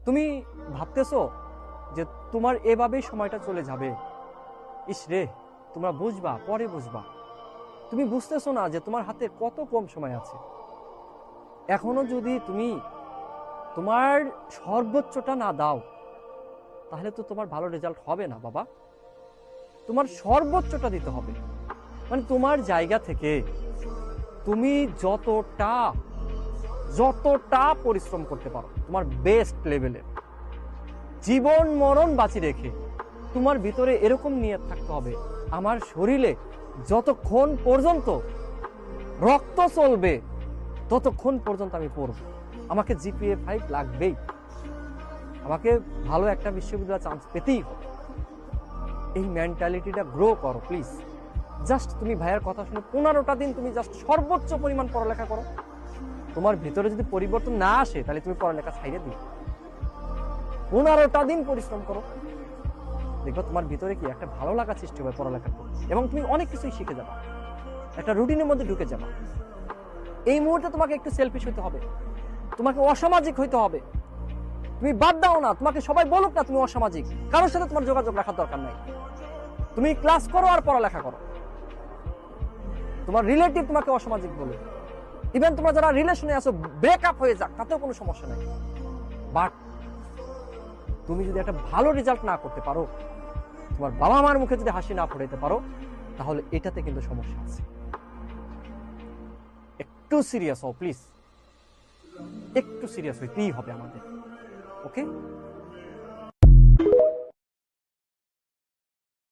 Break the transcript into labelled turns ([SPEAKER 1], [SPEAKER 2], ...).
[SPEAKER 1] তুমি ভাবতেছো যে তোমার এভাবেই সময়টা চলে যাবে। ইস রে, তোমরা বুঝবা, পরে বুঝবা। তুমি বুঝতেছো না যে তোমার হাতে কত কম সময় আছে। এখনো যদি তুমি তোমার সর্বোচ্চটা না দাও, তাহলে তো তোমার ভালো রেজাল্ট হবে না বাবা। তোমার সর্বোচ্চটা দিতে হবে। মানে তোমার জায়গা থেকে তুমি যতটা পরিশ্রম করতে পারো, তোমার বেস্ট লেভেলের, জীবন মরণ বাঁচি রেখে তোমার ভিতরে এরকম নিয়ত থাকতে হবে, আমার শরীরে যতক্ষণ পর্যন্ত রক্ত চলবে ততক্ষণ পর্যন্ত আমি পড়ব। আমাকে জিপিএ 5 লাগবেই, আমাকে ভালো একটা বিশ্ববিদ্যালয়ে চান্স পেতেই হবে। এই মেন্টালিটিটা গ্রো করো প্লিজ। জাস্ট তুমি ভাইয়ের কথা শুনে 15টা দিন তুমি জাস্ট সর্বোচ্চ পরিমাণ পড়ালেখা করো। তোমার ভিতরে যদি পরিবর্তন না আসে তাহলে তুমি পড়ালেখা ছাইড়ে দিও। 15টা দিন পরিশ্রম করো, দেখো তোমার ভিতরে কি একটা ভালো লাগা সৃষ্টি হবে পড়ালেখার প্রতি, এবং তুমি অনেক কিছুই শিখে যাবা, একটা রুটিনের মধ্যে ঢুকে যাবা। এই মুহূর্তে তোমাকে একটু সেলফিশ হইতে হবে, তোমাকে অসামাজিক হইতে হবে। তুমি বাদ দাও না, তোমাকে সবাই বলুক না তুমি অসামাজিক, কারোর সাথে তোমার যোগাযোগ রাখার দরকার নাই। তুমি ক্লাস করো আর পড়ালেখা করো। তোমার রিলেটিভ তোমাকে অসামাজিক বলে, ইভেন তোমরা যারা রিলেশনে আছো ব্রেকআপ হয়ে যাক, তাতেও কোনো সমস্যা নাই। বাট তুমি যদি একটা ভালো রেজাল্ট না করতে পারো, তোমার বাবা মার মুখে যদি হাসি না ফোটাইতে পারো, তাহলে এটাতে কিন্তু সমস্যা আছে। একটু সিরিয়াস হও প্লিজ, একটু সিরিয়াস হইতেই হবে আমাদের। ওকে।